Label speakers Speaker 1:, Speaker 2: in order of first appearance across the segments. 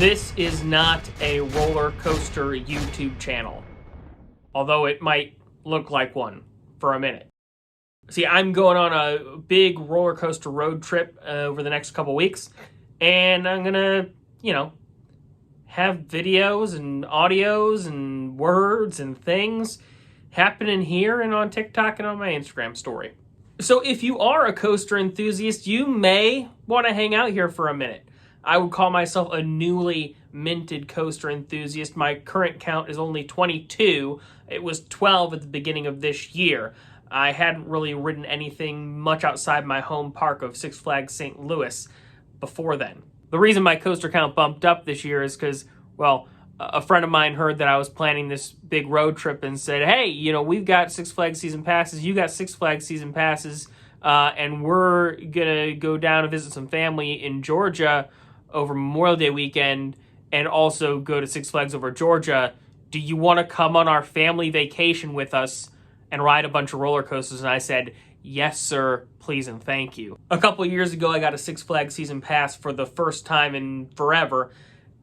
Speaker 1: This is not a roller coaster YouTube channel, although it might look like one for a minute. See, I'm going on a big roller coaster road trip over the next couple weeks, and I'm gonna, have videos and audios and words and things happening here and on TikTok and on my Instagram story. So if you are a coaster enthusiast, you may want to hang out here for a minute. I would call myself a newly minted coaster enthusiast. My current count is only 22. It was 12 at the beginning of this year. I hadn't really ridden anything much outside my home park of Six Flags St. Louis before then. The reason my coaster count bumped up this year is because, a friend of mine heard that I was planning this big road trip and said, hey, we've got Six Flags season passes, you got Six Flags season passes, and we're gonna go down and visit some family in Georgia over Memorial Day weekend and also go to Six Flags over Georgia. Do you want to come on our family vacation with us and ride a bunch of roller coasters? And I said, yes, sir, please and thank you. A couple of years ago, I got a Six Flags season pass for the first time in forever.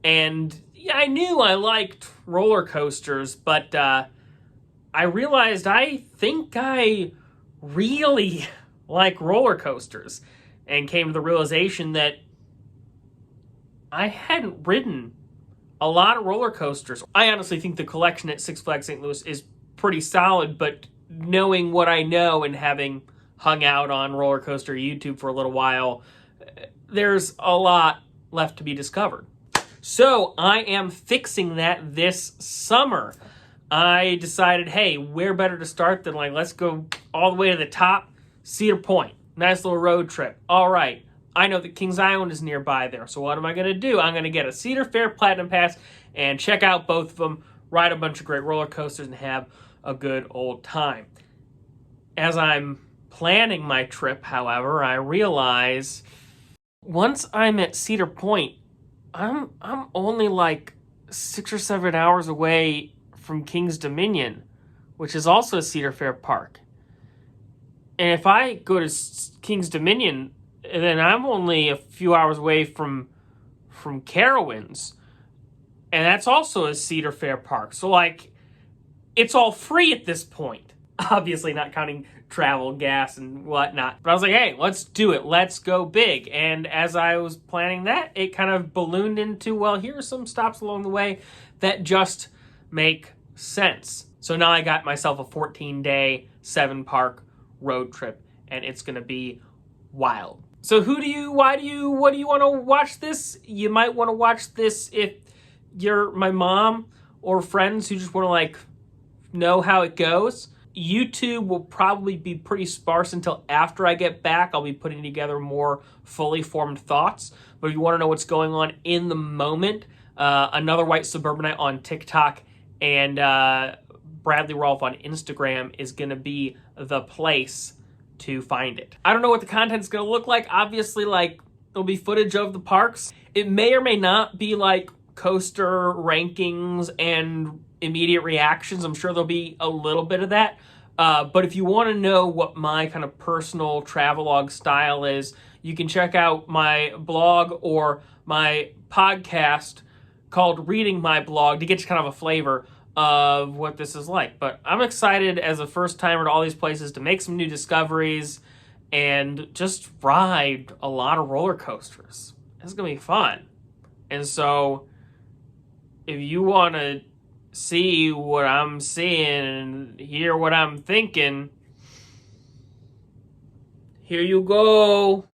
Speaker 1: And yeah, I knew I liked roller coasters, but I realized I think I really like roller coasters, and came to the realization that I hadn't ridden a lot of roller coasters. I honestly think the collection at Six Flags St. Louis is pretty solid, but knowing what I know and having hung out on roller coaster YouTube for a little while, there's a lot left to be discovered. So I am fixing that this summer. I decided, hey, where better to start than let's go all the way to the top, Cedar Point. Nice little road trip. All right. I know that Kings Island is nearby there, so what am I going to do? I'm going to get a Cedar Fair Platinum Pass and check out both of them, ride a bunch of great roller coasters, and have a good old time. As I'm planning my trip, however, I realize once I'm at Cedar Point, I'm only 6 or 7 hours away from King's Dominion, which is also a Cedar Fair park. And if I go to King's Dominion, then I'm only a few hours away from Carowinds, and that's also a Cedar Fair park. So it's all free at this point. Obviously not counting travel, gas, and whatnot. But I was like, hey, let's do it. Let's go big. And as I was planning that, it kind of ballooned into, here are some stops along the way that just make sense. So now I got myself a 14-day, 7-park road trip, and it's going to be wild. So what do you want to watch this? You might want to watch this if you're my mom or friends who just want to know how it goes. YouTube will probably be pretty sparse until after I get back. I'll be putting together more fully formed thoughts. But if you want to know what's going on in the moment, Another White Suburbanite on TikTok and Bradley Rolfe on Instagram is going to be the place to find it. I don't know what the content's going to look like. Obviously, there'll be footage of the parks. It may or may not be coaster rankings and immediate reactions. I'm sure there'll be a little bit of that. But if you want to know what my kind of personal travelogue style is, you can check out my blog or my podcast called Reading My Blog to get you kind of a flavor of what this is like. But I'm excited as a first timer to all these places to make some new discoveries and just ride a lot of roller coasters. It's gonna be fun. And so if you want to see what I'm seeing and hear what I'm thinking, here you go.